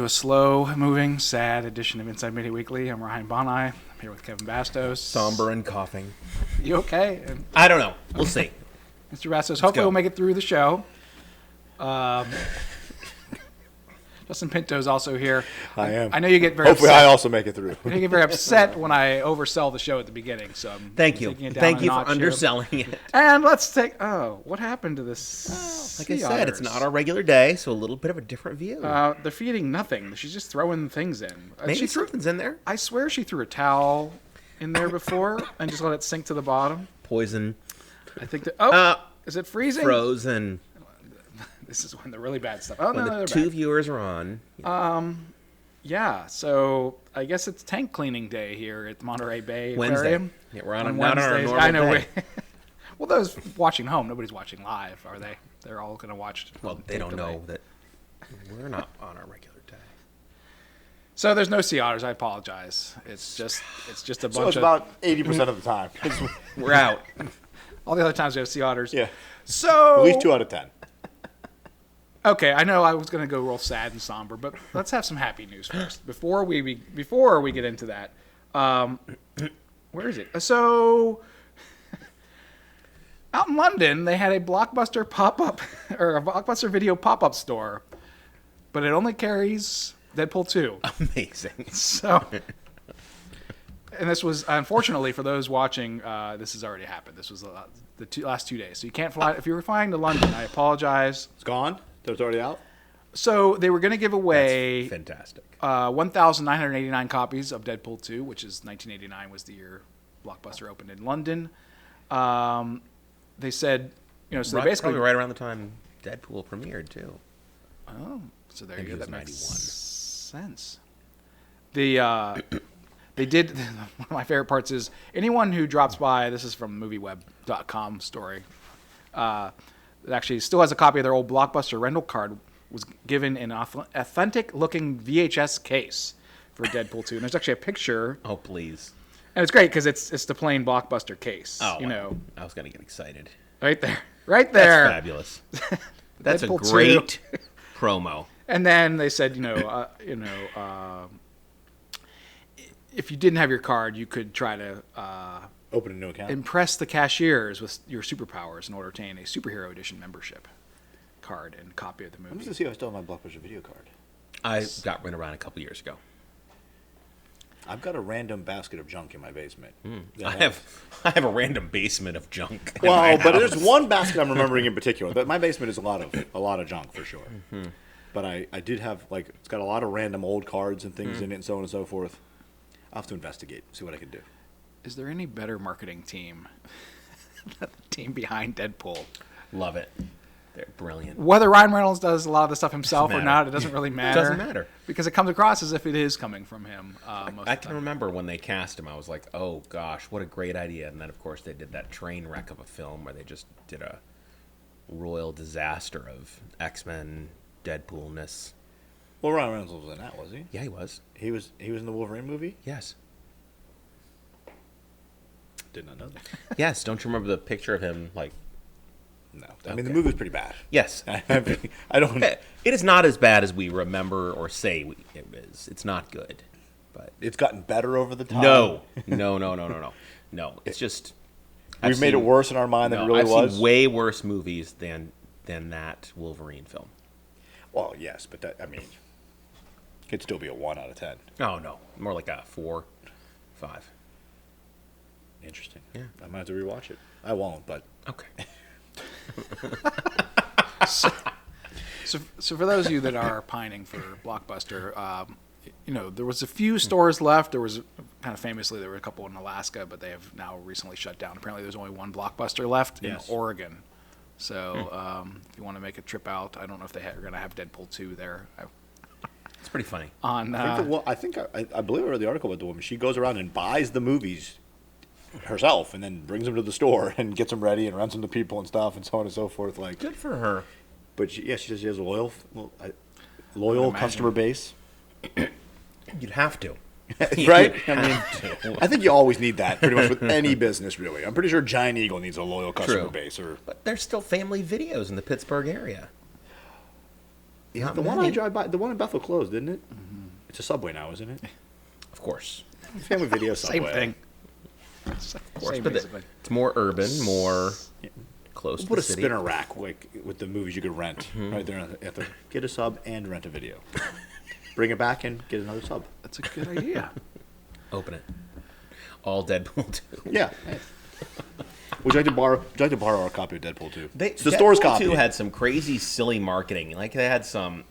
to a slow-moving, sad edition of Inside Media Weekly. I'm Ryan Boni. I'm here with Kevin Bastos. Somber and coughing. You okay? I don't know. We'll see. Mr. Bastos, hopefully we'll make it through the show. Justin Pinto is also here. I am. I know you get very Hopefully upset. I also make it through. I know you get very upset when I oversell the show at the beginning. So I'm Thank you. taking it down Thank a you for notch here. underselling it. And let's take... Oh, what happened to this? Like I said, it's not our regular day, so a little bit of a different view. They're feeding nothing. She's just throwing things in. Maybe something's in there. I swear she threw a towel in there before and just let it sink to the bottom. Poison. I think that... is it freezing? Frozen. This is when the really bad stuff... Oh, when no, the two viewers are on. Yeah, so I guess it's tank cleaning day here at the Monterey Bay Wednesday. Aquarium. Yeah, we're not on our normal I know. day. Well, those watching home, nobody's watching live, are they? They're all going to watch. Well, they don't know that we're not on our regular day. So there's no sea otters. I apologize. It's just a bunch So it's of... about 80% of the time. We're out. All the other times we have sea otters. Yeah. So... At least 2 out of 10. Okay, I know I was going to go real sad and somber, but let's have some happy news first. Before we get into that, where is it? So, out in London, they had a Blockbuster pop-up, or a Blockbuster video pop-up store, but it only carries Deadpool 2. Amazing. So, and this was, unfortunately, for those watching, this has already happened. This was the last 2 days. So you can't fly. If you were flying to London, I apologize. It's gone? It's already out? So they were going to give away That's fantastic. 1,989 copies of Deadpool 2, which is 1989 was the year Blockbuster opened in London. They said, so they basically... Probably right around the time Deadpool premiered, too. Oh, so there Maybe you go. it That was makes sense. They did... One of my favorite parts is anyone who drops by... This is from MovieWeb.com story. It actually still has a copy of their old Blockbuster rental card, was given an authentic-looking VHS case for Deadpool 2. And there's actually a picture. Oh, please. And it's great because it's the plain Blockbuster case. Oh, I was going to get excited. Right there. Right there. That's fabulous. That's a Deadpool great 2. promo. And then they said, if you didn't have your card, you could try to... Open a new account. impress the cashiers with your superpowers in order to obtain a superhero edition membership card and copy of the I'm movie. just to see if I still have my Blockbuster video card. I got rid around a couple years ago. I've got a random basket of junk in my basement. I have a random basement of junk. in my Well, but house. there's one basket I'm remembering in particular. But my basement is a lot of junk for sure. Mm-hmm. But I did have it's got a lot of random old cards and things in it and so on and so forth. I'll have to investigate, see what I can do. Is there any better marketing team than the team behind Deadpool? Love it. They're brilliant. Whether Ryan Reynolds does a lot of the stuff himself or matter. not, it doesn't really matter. It doesn't matter. Because it comes across as if it is coming from him. I can remember when they cast him, I was like, oh gosh, what a great idea. And then, of course, they did that train wreck of a film where they just did a royal disaster of X-Men Deadpoolness. Well, Ryan Reynolds was in that, was he? Yeah, he was. He was in the Wolverine movie? Yes. Did not know that. Yes, don't you remember the picture of him, No. I mean, the movie was pretty bad. Yes. I don't... It is not as bad as we remember or say it is. It's not good. But It's gotten better over the time. No, it's just... We've made it worse in our mind than it really was. I've seen way worse movies than that Wolverine film. Well, yes, but that, could still be a 1 out of 10. Oh, no. More like a 4, 5. Interesting. Yeah. I might have to rewatch it. I won't, but... Okay. So for those of you that are pining for Blockbuster, there was a few stores left. There was kind of famously there were a couple in Alaska, but they have now recently shut down. Apparently, there's only one Blockbuster left in Oregon. So if you want to make a trip out, I don't know if are going to have Deadpool 2 there. It's pretty funny. I believe I read the article about the woman. She goes around and buys the movies herself and then brings them to the store and gets them ready and rents them to people and stuff and so on and so forth. Good for her. But she says she has a loyal customer base. You'd have to. Right? I think you always need that pretty much with any business, really. I'm pretty sure Giant Eagle needs a loyal customer base. But there's still family videos in the Pittsburgh area. Yeah, Not the one many. I drive by, the one in Bethel closed, didn't it? It's a Subway now, isn't it? Of course. Family Video Subway. Same thing. Of course. Same, But basically. it's more urban, more close We'll to put the a city. spinner rack like with the movies you could rent right there. You have to get a sub and rent a video. Bring it back and get another sub. That's a good idea. Open it. All Deadpool 2. Yeah. Hey. Would you like to borrow our copy of Deadpool 2? It's the Deadpool store's copy. 2 had some crazy, silly marketing. Like, they had some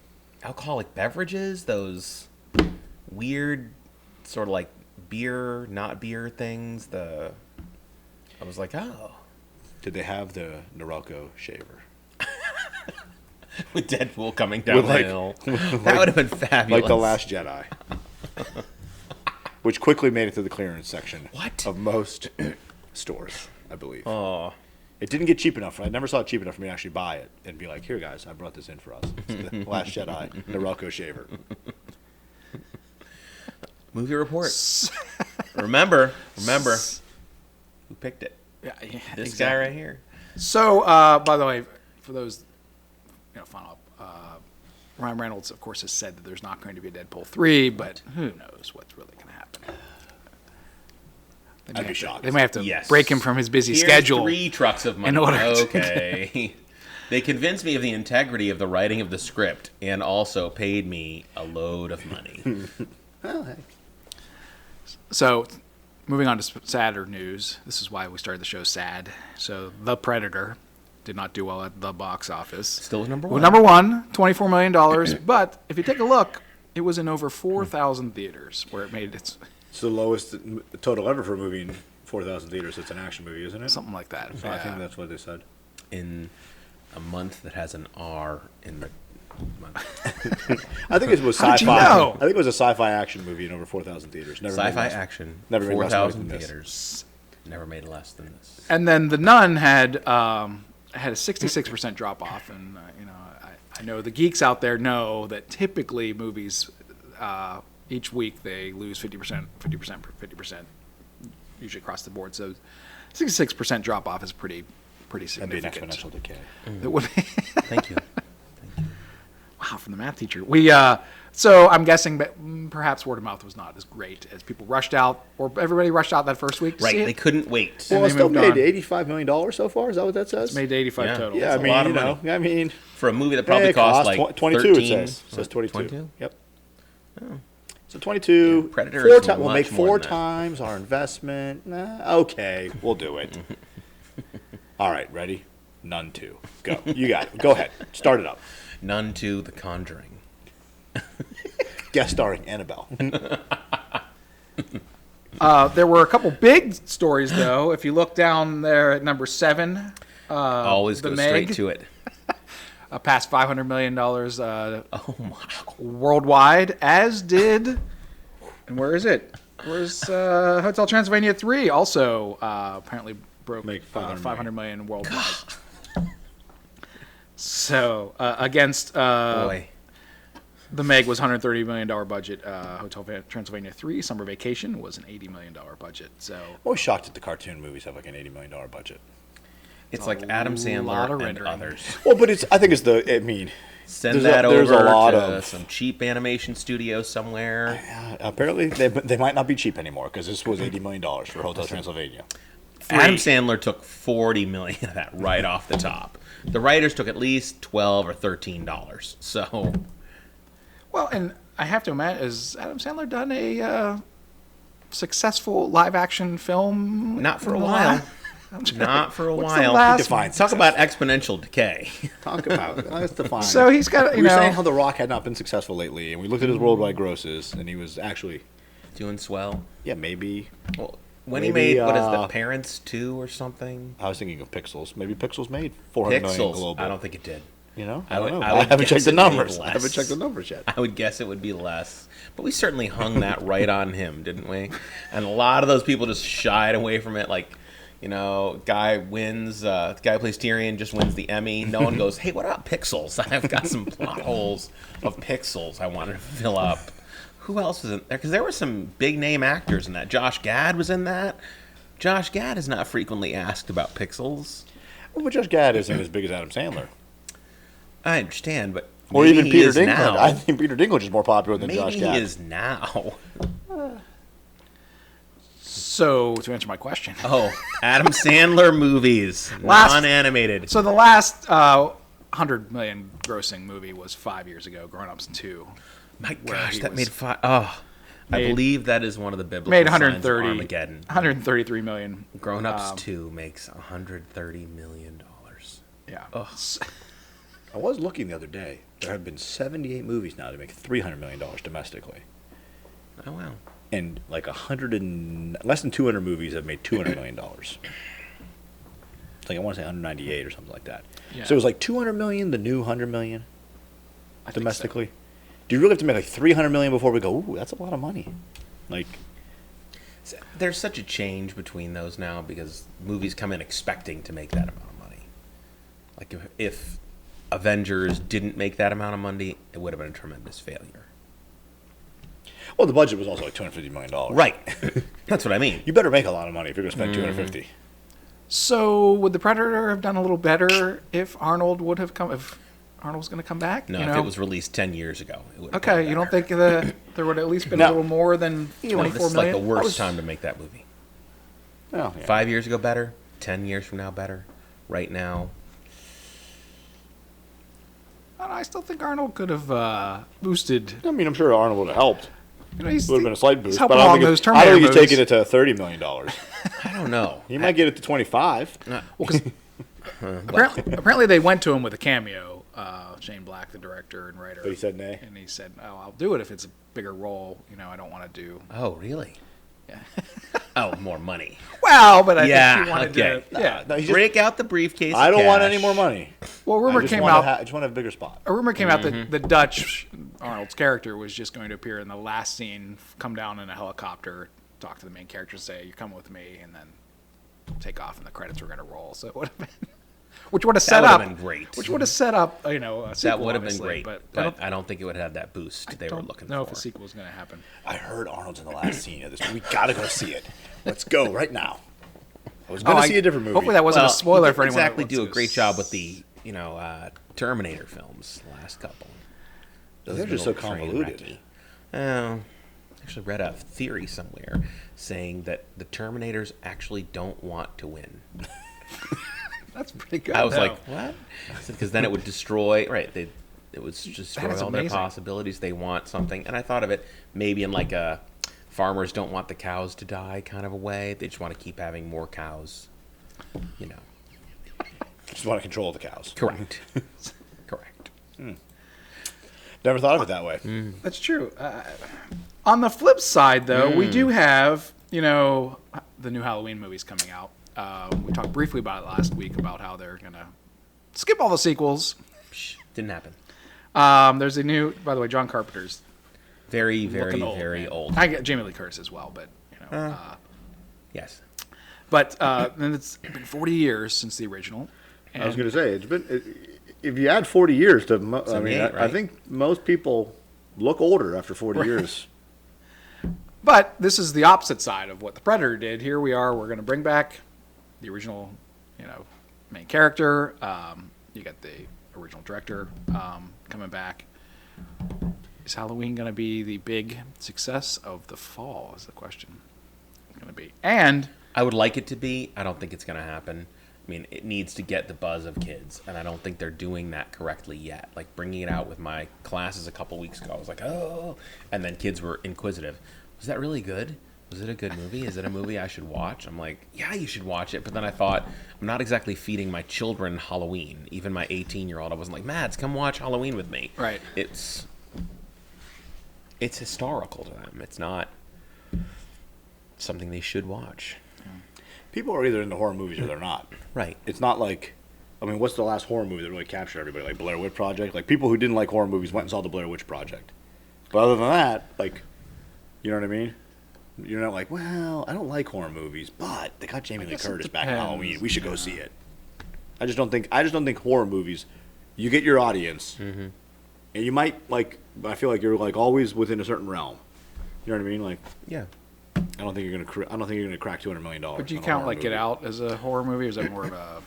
alcoholic beverages, those weird sort of like beer, not beer things. I was like, oh. Did they have the Norelco shaver? With Deadpool coming down With the hill. That would have been fabulous. Like The Last Jedi. Which quickly made it to the clearance section What? of most stores, I believe. Oh. It didn't get cheap enough. I never saw it cheap enough for me to actually buy it and be like, here, guys, I brought this in for us. It's the Last Jedi, Norelco shaver. Movie report. Remember who picked it. Yeah, This exactly. guy right here. So, by the way, for those, follow up, Ryan Reynolds, of course, has said that there's not going to be a Deadpool 3, but who knows what's really going to happen. I'd be shocked. They might have to Yes. break him from his busy Here's schedule. 3 trucks of money. in order to- Okay. They convinced me of the integrity of the writing of the script and also paid me a load of money. Well, hey. So, moving on to sadder news. This is why we started the show sad. So, The Predator did not do well at the box office. Still number Well, one. number one, $24 million. But if you take a look, it was in over 4,000 theaters where it made its It's the lowest total ever for a movie in 4,000 theaters. It's an action movie, isn't it? something like that. I think Yeah. that's what they said. In a month that has an R in the month. I think it was How'd sci-fi. you know? I think it was a sci-fi action movie in over 4,000 theaters. Never made Sci-fi less- action. Never made less money 4,000 than this. theaters. Never made less than this. And then The Nun had a 66% drop off, and I know the geeks out there know that typically movies each week they lose 50%, 50%, usually across the board. So 66% drop off is pretty That'd be an significant. exponential decay. It would be. Thank you. Wow, from the math teacher. So I'm guessing perhaps word of mouth was not as great as people rushed out, or everybody rushed out that first week to see Right, it. they couldn't wait. Well, they it still moved made on. $85 million so far. Is that what that says? It's made to 85 Yeah. total. Yeah, I That's a mean, lot you of know, money. I mean, For a movie that probably it cost like 22. 13. It says 22. 22? Yep. So 22. Yeah, Predator Four is ti- we'll make much more 4 than that. times our investment. Nah, okay, we'll do it. All right, ready? None 2. Go. You got it. Go ahead. Start it up. None to The Conjuring. Guest starring Annabelle. There were a couple big stories, though. If you look down there at number 7, Always The go Meg. straight to it. Past $500 million Oh, wow. worldwide, as did, and where is it? Where's Hotel Transylvania 3? Also, apparently broke Make 500 $500 million worldwide. So, against Boy. The Meg was $130 million budget. Hotel Transylvania 3, Summer Vacation, was an $80 million budget. So, Always shocked that the cartoon movies have like an $80 million budget. It's like Adam lot Sandler of and rendering. others. Well, but I think it's Send There's that there's over a lot to of- some cheap animation studio somewhere. apparently they might not be cheap anymore because this was $80 million for Hotel Transylvania. Adam Sandler took $40 million of that right off the top. The writers took at least $12 or $13. So well, and I have to imagine, has Adam Sandler done a successful live action film? not for a in the while. last- Not for a What's the while. last- Define Talk about exponential decay. Talk about that's defined. So he's got, we were saying how The Rock had not been successful lately, and we looked at his worldwide grosses, and he was actually, Doing swell. maybe. Well, when Maybe, he made, what is the Parents 2 or something? I was thinking of Pixels. Maybe Pixels made 400 million Pixels. global. I don't think it did. You know, I I would- don't know. I I would haven't guess checked the it made numbers. I less. haven't checked the numbers yet. I would guess it would be less. But we certainly hung that right on him, didn't we? And a lot of those people just shied away from it. Like, guy wins, the guy who plays Tyrion just wins the Emmy. No one goes, hey, what about Pixels? I've got some plot holes of Pixels I wanted to fill up. Who else was in there? Because there were some big-name actors in that. Josh Gad was in that. Josh Gad is not frequently asked about Pixels. Well, but Josh Gad isn't as big as Adam Sandler. I understand, but Or Maybe even he Peter is Dinklage. now. I think Peter Dinklage is more popular than Maybe Josh he Gad. is now. So to answer my question, Oh, Adam Sandler movies, Last- non-animated. so the last 100 million grossing movie was 5 years ago. Grown Ups 2 My where gosh, he that was- made five. Oh, I Made- believe that is one of the biblical made signs of 130, Armageddon. 133 million. Grown Ups 2 makes $130 million. Yeah. Ugh. I was looking the other day. There have been 78 movies now to make $300 million domestically. Oh, wow. And like less than 200 movies have made $200 million. It's like I want to say 198 or something like that. Yeah. So it was like 200 million, the new 100 million I think so. domestically. Do you really have to make like 300 million before we go, ooh, that's a lot of money? Like, There's such a change between those now because movies come in expecting to make that amount of money. Like if Avengers didn't make that amount of money, it would have been a tremendous failure. well, the budget was also like $250 million. Right. That's what I mean. You better make a lot of money if you're going to spend 250. So would the Predator have done a little better if Arnold would have come? If Arnold was going to come back? No, you if know? it was released 10 years ago, it would have Okay, been you don't better. think there would have at least been No. a little more than You know, 24 this is like million? the worst time to make that movie. Oh, yeah. 5 years ago, better. 10 years from now, better. Right now, I still think Arnold could have boosted. I mean, I'm sure Arnold would have helped. You know, he's, It would have been a slight he's boost, helping but I along don't those think, I don't Terminator think he's movies. taking it to $30 million. I don't know. He might get it to 25. Well, 'cause apparently they went to him with a cameo. Shane Black, the director and writer, But he said nay. and he said, "Oh, I'll do it if it's a bigger role. You know, I don't want to do." Oh, really? Yeah. Oh, more money. Well, but I Yeah, think he wanted okay. to. Yeah. No, he just, Break out the briefcase. I of don't want cash. any more money. Well, I rumor just came want out. I just want to have a bigger spot. A rumor came out that the Dutch Arnold's character was just going to appear in the last scene, come down in a helicopter, talk to the main character, say, "You're coming with me," and then take off, and the credits were going to roll. So it would have been, which would have set would have up, been great. Which would have set up, you know, a That sequel, would have been obviously, great, But I don't think it would have had that boost they were looking know for. if a sequel is going to happen. I heard Arnold's in the last scene of this. We got to go see it. Let's go right now. I was going to see a different movie. Hopefully that wasn't a spoiler for anyone. that Exactly, wants do a to great job with the Terminator films, the last couple. Those They're have just been so a little convoluted. train wrecky. Actually read a theory somewhere saying that the Terminators actually don't want to win. That's pretty good. I was though. like, what? Because then it would destroy. Right, it would destroy is all their amazing. possibilities. They want something, and I thought of it maybe in like a farmers don't want the cows to die kind of a way. They just want to keep having more cows. You know. Just want to control the cows. Correct. Correct. Never thought of it that way. That's true. On the flip side, though, we do have, you know, the new Halloween movies coming out. We talked briefly about it last week about how they're going to skip all the sequels. Psh, didn't happen. There's a new, by the way, John Carpenter's Very, very, looking old, very man. old. I get Jamie Lee Curtis as well, but, you know. Yes. But then it's been 40 years since the original. I was going to say, it's been. If you add 40 years to, I mean, 78, I right? think most people look older after 40 years. But this is the opposite side of what the Predator did. Here we are. We're going to bring back the original, you know, main character. You got the original director coming back. Is Halloween going to be the big success of the fall? Is the question going to be? And I would like it to be. I don't think it's going to happen. I mean, it needs to get the buzz of kids, and I don't think they're doing that correctly yet. Like, bringing it out with my classes a couple weeks ago, I was like, oh, and then kids were inquisitive. Was that really good? Was it a good movie? Is it a movie I should watch? I'm like, yeah, you should watch it. But then I thought, I'm not exactly feeding my children Halloween. Even my 18-year-old, I wasn't like, Mads, come watch Halloween with me. Right. It's historical to them. It's not something they should watch. People are either into horror movies or they're not. Right. It's not like, I mean, what's the last horror movie that really captured everybody? Like Blair Witch Project? Like, people who didn't like horror movies went and saw the Blair Witch Project. But other than that, like, you know what I mean? You're not like, well, I don't like horror movies, but they got Jamie Lee guess it Curtis back in depends. Halloween. We should go see it. I just don't think horror movies, you get your audience, and you might, like, I feel like you're, like, always within a certain realm. You know what I mean? Like, Yeah. I don't think you're gonna crack $200 million. would you on a count horror like Get movie. Out as a horror movie, or is that more of a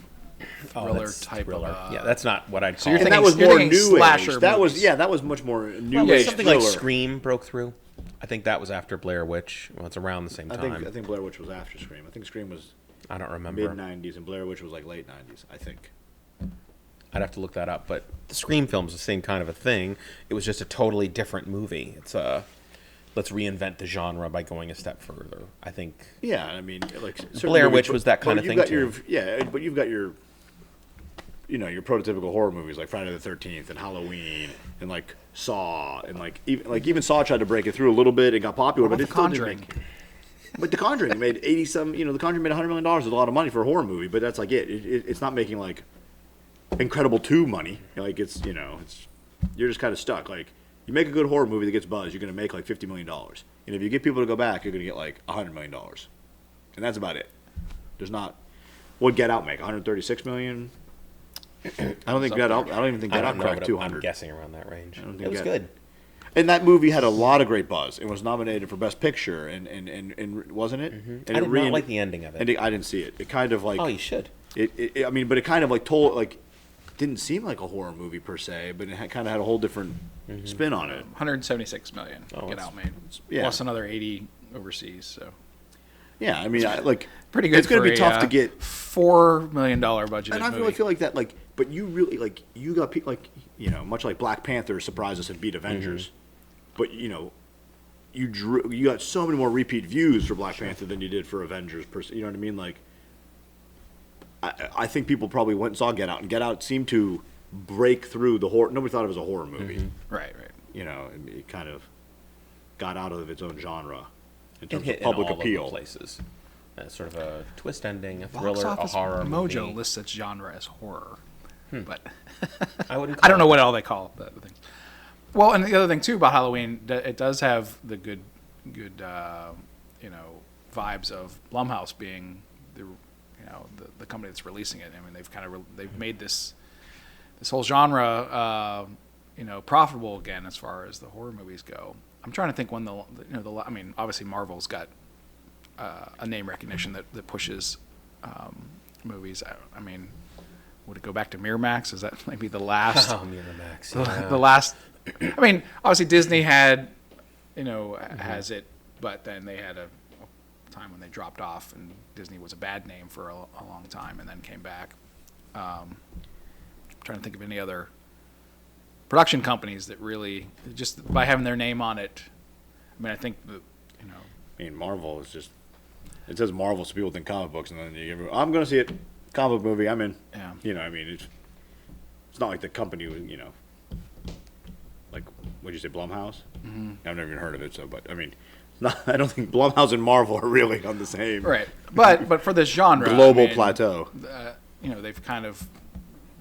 thriller type thriller. of. Yeah, that's not what I'd call you're it. And that thinking- was you're more thinking new slasher age. That was movies. that was much more new Well, age. something thriller. like Scream broke through. I think that was after Blair Witch. Well, it's around the same time. I think Blair Witch was after Scream. I think Scream was I don't remember. mid '90s, and Blair Witch was like late '90s. I think. I'd have to look that up. But the Scream film's the same kind of a thing. It was just a totally different movie. It's let's reinvent the genre by going a step further. I think. Yeah, I mean, like Blair Witch was that kind of you've thing got too. but you've got your, your prototypical horror movies like Friday the 13th and Halloween and like Saw and even Saw tried to break it through a little bit and got popular, but The it still didn't Conjuring. make. But The Conjuring made 80-some. The Conjuring made $100 million. Is a lot of money for a horror movie, but that's like it's not making like Incredible 2 money. Like it's you're just kind of stuck. Like you make a good horror movie that gets buzz, you're going to make like $50 million. And if you get people to go back, you're going to get like $100 million. And that's about it. There's not. What'd Get Out make? $136 million. I don't think Get Out. I don't even think I Get don't Out know, cracked but 200. I'm guessing around that range. don't think It was Get- good. And that movie had a lot of great buzz. It was nominated for Best Picture, and wasn't it? And I did not like the ending of it. And I didn't see it. It kind of like. Oh, you should. But it kind of like didn't seem like a horror movie per se, but it kind of had a whole different spin on it. 176 million. Oh, Get it's- Out made. yeah. Plus another 80 overseas. So Yeah, I mean, pretty good. It's going to for be tough a, to get. $4 million budgeted And I movie. really feel like that, but you really you got people much like Black Panther surprised us and beat Avengers, but you got so many more repeat views for Black Panther than you did for Avengers. You know what I mean? Like, I think people probably went and saw Get Out, and Get Out seemed to break through the horror. Nobody thought it was a horror movie. Right. It kind of got out of its own genre in It terms hit of public in all appeal. Of the places. Sort of a twist ending, a Box thriller, a Office horror Mojo movie. lists its genre as horror, but I wouldn't. I don't know what all they call the things. Well, and the other thing too about Halloween, it does have the good vibes of Blumhouse being the company that's releasing it. I mean, they've made this whole genre profitable again as far as the horror movies go. I'm trying to think when I mean, obviously Marvel's got a name recognition that pushes movies. I mean, would it go back to Miramax? Is that maybe the last? Oh, Miramax. Yeah. The last. I mean, obviously Disney had, has it, but then they had a time when they dropped off, and Disney was a bad name for a long time, and then came back. Trying to think of any other production companies that really just by having their name on it. I mean, I think that I mean, Marvel is just. It says Marvel, so people think comic books, and then I'm going to see it. Comic book movie, I'm in. Yeah. I mean, it's not like the company was, like, what'd you say, Blumhouse? Mm-hmm. I've never even heard of it, but I mean, I don't think Blumhouse and Marvel are really on the same right, but for this genre, global plateau. They've kind of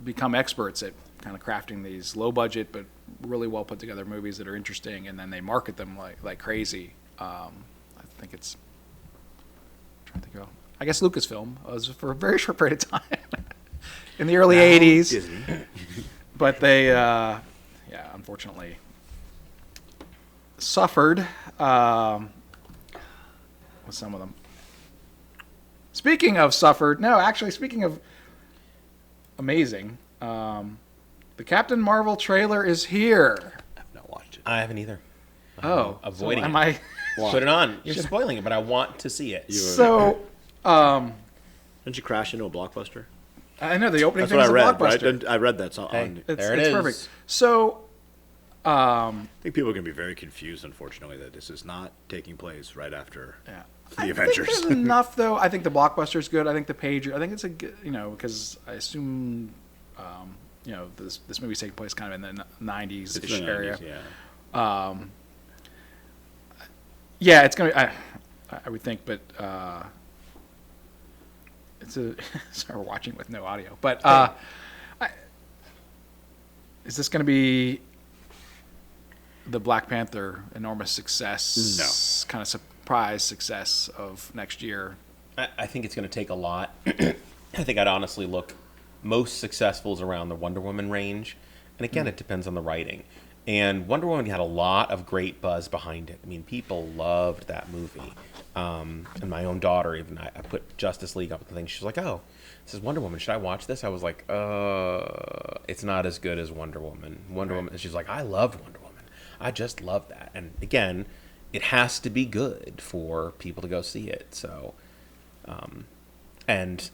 become experts at kind of crafting these low budget but really well put together movies that are interesting, and then they market them like crazy. I think it's. I'm trying to think of. I guess Lucasfilm was for a very short period of time in the early '80s, Disney. but they, unfortunately, suffered with some of them. Speaking of amazing, the Captain Marvel trailer is here. I've not watched it. I haven't either. Oh, avoiding so it. am I? Put it on. You're spoiling it, but I want to see it. So, Didn't you crash into a Blockbuster? I know the opening That's thing what is I a read. Blockbuster. Right? I read that. So Hey. It's, There it it's is. perfect. So, I think people are going to be very confused, unfortunately, that this is not taking place right after yeah. the Avengers. I think there's enough, though. I think the Blockbuster's good. I think the Pager. I think it's a good, because I assume, this movie's taking place kind of in the 90s It's ish the 90s, area. yeah. Yeah, it's gonna. I would think, but it's a. Sorry, we're watching with no audio, but is this going to be the Black Panther enormous success? No. Kind of surprise success of next year. I think it's going to take a lot. I think I'd honestly look most successful is around the Wonder Woman range, and again, it depends on the writing. And Wonder Woman had a lot of great buzz behind it. I mean, people loved that movie. And my own daughter, even, I put Justice League up with the thing. She's like, oh, this is Wonder Woman. Should I watch this? I was like, it's not as good as Wonder Woman. Woman. And she's like, I loved Wonder Woman. I just love that. And again, it has to be good for people to go see it. So, and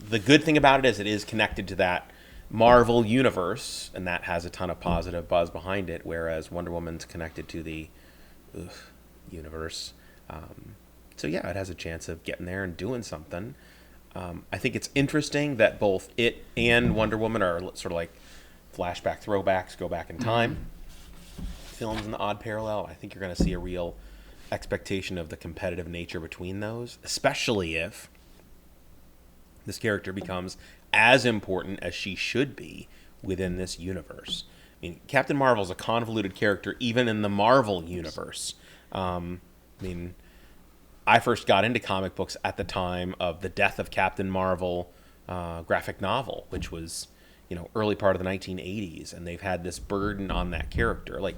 the good thing about it is connected to that Marvel universe, and that has a ton of positive buzz behind it, whereas Wonder Woman's connected to the universe. So yeah, it has a chance of getting there and doing something. I think it's interesting that both it and Wonder Woman are sort of like flashback throwbacks, go back in time. Films in the odd parallel. I think you're going to see a real expectation of the competitive nature between those, especially if this character becomes as important as she should be within this universe. I mean, Captain Marvel's a convoluted character even in the Marvel universe. I mean, I first got into comic books at the time of the Death of Captain Marvel graphic novel, which was, early part of the 1980s, and they've had this burden on that character. Like,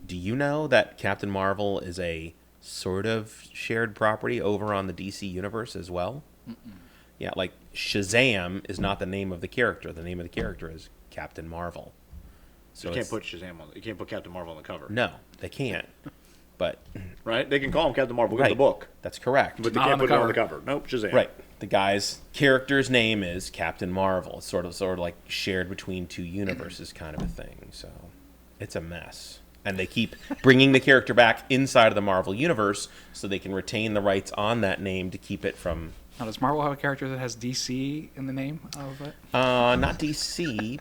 do you know that Captain Marvel is a sort of shared property over on the DC universe as well? Mm-mm. Yeah, like Shazam is not the name of the character. The name of the character is Captain Marvel. So you can't put Shazam on. You can't put Captain Marvel on the cover. No, they can't. But right, they can call him Captain Marvel in right. the book. That's correct. But they can't put it on the cover. Nope, Shazam. Right. The guy's character's name is Captain Marvel. It's sort of like shared between two universes, kind of a thing. So it's a mess. And they keep bringing the character back inside of the Marvel universe so they can retain the rights on that name to keep it from. Now, does Marvel have a character that has DC in the name of it? Not DC,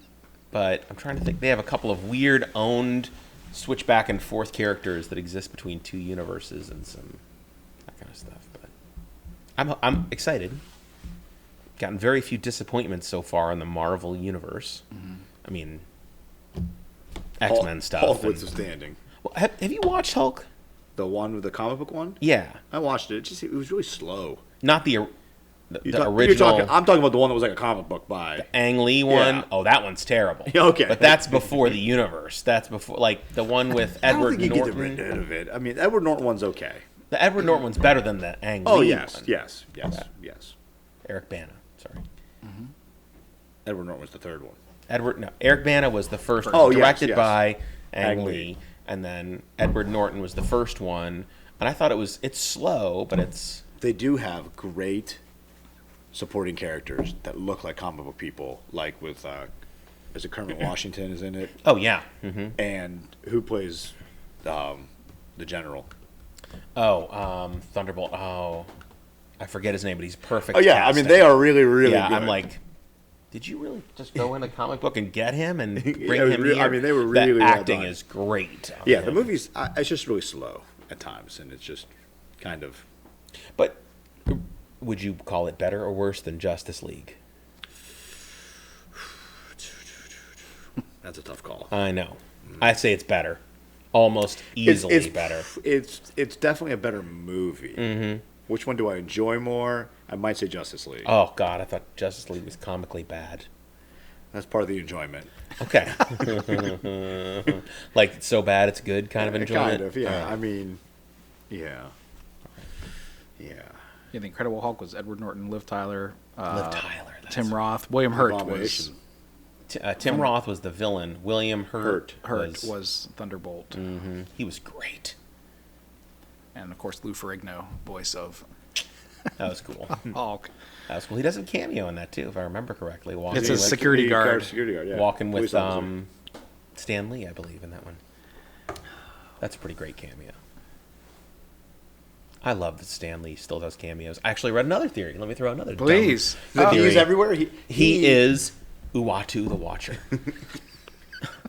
but I'm trying to think. They have a couple of weird owned switch back and forth characters that exist between two universes and some that kind of stuff. But I'm excited. Gotten very few disappointments so far in the Marvel universe. Mm-hmm. I mean, X-Men stuff. Hulk withstanding. Well, have you watched Hulk? The one with the comic book one? Yeah, I watched it. It was really slow. Not the original. I'm talking about the one that was like a comic book by the Ang Lee one. Yeah. Oh, that one's terrible. Okay, but that's before the universe. That's before, like the one with Edward Norton. I don't think you get rid of it. I mean, Edward Norton one's okay. The Edward Norton one's better than the Ang Lee one. Oh yes, one. yes. Eric Bana. Sorry. Mm-hmm. Edward Norton was the third one. Eric Bana was the first. Oh, directed yes. by Ang Lee, and then Edward Norton was the first one. And I thought it's slow, but it's. They do have great supporting characters that look like comic book people, like with is it Kermit Washington is in it? Oh yeah. Mm-hmm. And who plays the general? Oh, Thunderbolt. Oh, I forget his name, but he's perfect. Oh yeah, casting. I mean they are really, really good. I'm like, did you really just go in the comic book and get him and bring him here? I mean, they were really the well acting done. is great. Yeah, the movie's it's just really slow at times, and it's just kind of. But would you call it better or worse than Justice League? That's a tough call. I know. I'd say it's better. Almost easily it's better. It's definitely a better movie. Mm-hmm. Which one do I enjoy more? I might say Justice League. Oh, God, I thought Justice League was comically bad. That's part of the enjoyment. Okay. Like, it's so bad it's good kind of enjoyment? Kind of, yeah. I mean, yeah. Yeah. Yeah, the Incredible Hulk was Edward Norton, Liv Tyler, Tim Roth, William Hurt was. Tim Roth was the villain. William Hurt was Thunderbolt. Mm-hmm. He was great. And of course, Lou Ferrigno, voice of. That was cool. Hulk. That was cool. He does a cameo in that too, if I remember correctly. It's a security guard. Yeah. Walking with Stan Lee, I believe, in that one. That's a pretty great cameo. I love that Stan Lee still does cameos. I actually read another theory. Let me throw another. Please. He's everywhere. He is Uatu the Watcher.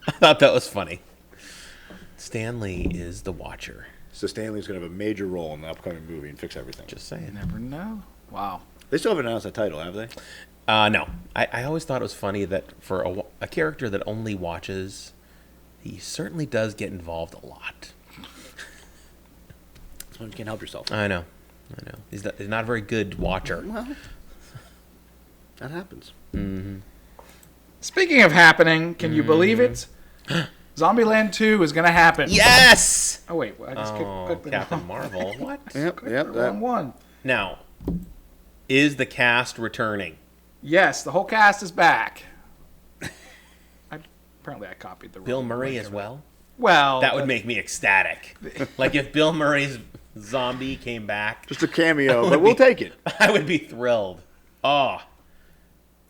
I thought that was funny. Stan Lee is the Watcher. So Stan Lee's going to have a major role in the upcoming movie and fix everything. Just saying. You never know. Wow. They still haven't announced that title, have they? No. I always thought it was funny that for a character that only watches, he certainly does get involved a lot. That's when you can't help yourself. I know. He's not a very good watcher. Well, that happens. Mm-hmm. Speaking of happening, can you believe it? Zombieland 2 is going to happen. Yes. Oh, wait. I just clicked the Captain wrong- Marvel. What? Yep. the wrong one. Now, is the cast returning? Yes, the whole cast is back. Apparently, I copied the Bill wrong Murray link as of it. well? Well, That would make me ecstatic. Like if Bill Murray's zombie came back, Just a cameo, but we'll take it. I would be thrilled. Oh,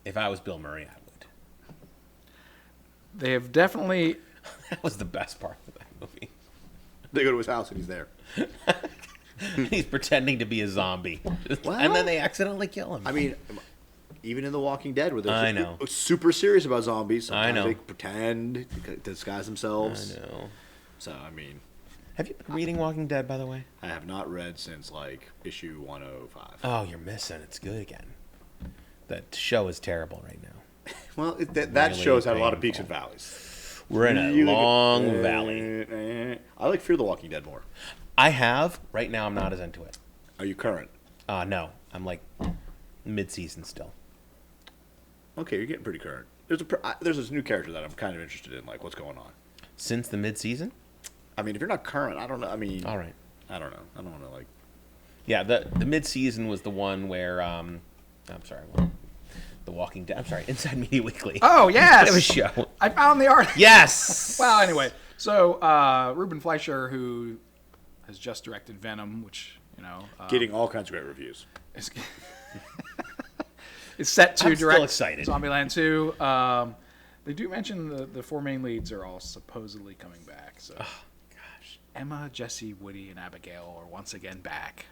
if I was Bill Murray, I would. they have definitely. That was the best part of that movie. They go to his house and he's there. He's pretending to be a zombie. And then they accidentally kill him. I mean, even in The Walking Dead, where they're I know. super serious about zombies, sometimes know. they pretend to disguise themselves. I know. So, I mean, Have you been reading Walking Dead, by the way? I have not read since, like, issue 105. Oh, you're missing. It's good again. That show is terrible right now. Well, that Really show's had a lot of peaks painful. and valleys. We're in a Really good- long valley. I like Fear the Walking Dead more. I have. Right now, I'm not as into it. Are you current? No. I'm like mid-season still. Okay, you're getting pretty current. There's this new character that I'm kind of interested in, like, what's going on. Since the mid-season? I mean, if you're not current, I don't know. I mean, All right. I don't know. I don't want to, like... Yeah, the mid-season was the one where, I'm sorry, well, The Walking Dead. I'm sorry, Inside Media Weekly. Oh, yes. It was a show. I found the article. Yes! Well, anyway, so Ruben Fleischer, who has just directed Venom, which, you know... Getting all kinds of great reviews. is set to I'm still direct excited. Zombieland 2. They do mention the four main leads are all supposedly coming back. So Gosh. Emma, Jesse, Woody, and Abigail are once again back.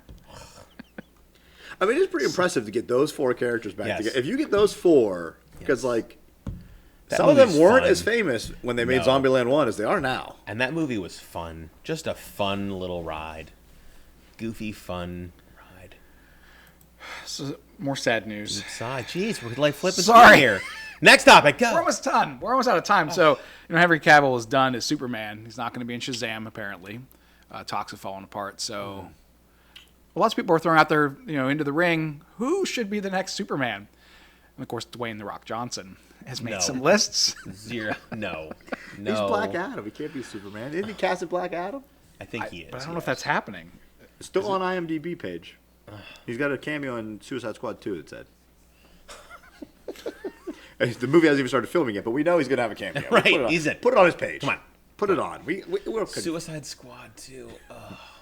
I mean, it's pretty impressive to get those four characters back Yes. together. If you get those four, because, Yes. like, That some of them movie's weren't fun. as famous when they made No. Zombieland 1 as they are now. And that movie was fun. Just a fun little ride. Goofy, fun ride. So more sad news. Side. Jeez, we're like flipping Sorry. through here. Next topic, go. We're almost done. We're almost out of time. So, you know, Henry Cavill is done as Superman. He's not going to be in Shazam, apparently. Talks have fallen apart. So, lots of people are throwing out there, you know, into the ring, who should be the next Superman? And, of course, Dwayne "The Rock" Johnson has made No. some lists. Zero. No. He's Black Adam. He can't be Superman. Isn't he casted Black Adam? I think he is. But I don't know if that's happening. It's still on IMDb page. He's got a cameo in Suicide Squad 2, it said. The movie hasn't even started filming yet, but we know he's going to have a cameo. Right, Put it on. he's in. Put it on his page. Come on. Put it on. We're Suicide Squad 2.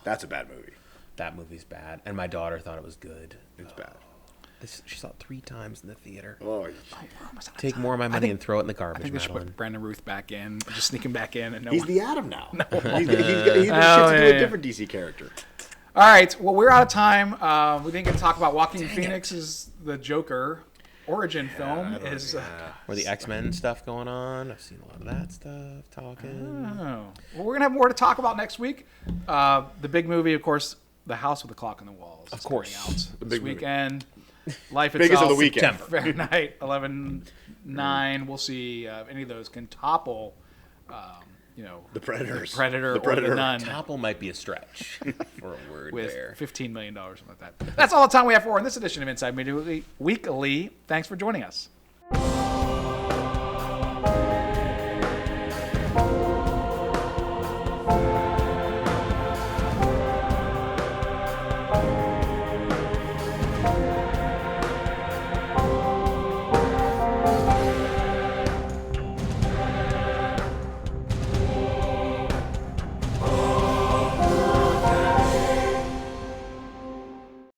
That's a bad movie. That movie's bad. And my daughter thought it was good. It's bad. She saw it 3 times in the theater. Oh, We're almost out of Take time. more of my money and throw it in the I garbage, think they should Madeline. put Brandon Ruth back in, just sneak him back in. And no he's one... the Atom now. He's got shit to do yeah. a different DC character. All right. Well, we're out of time. We didn't get to talk about Joaquin Phoenix's The Joker origin film. Is Were the X-Men stuff going on? I've seen a lot of that stuff talking. well, we're going to have more to talk about next week. The big movie, of course, The House with the Clock on the Walls. Of course. Out this big movie. weekend. Life Biggest Itself. of the weekend. Fahrenheit 11/9. We'll see if any of those can topple, you know, The Predators. The Predator, The Predator. or the Nun. Topple might be a stretch for a word With there. $15 million, something like that. That's all the time we have for in this edition of Inside Media Weekly. Thanks for joining us.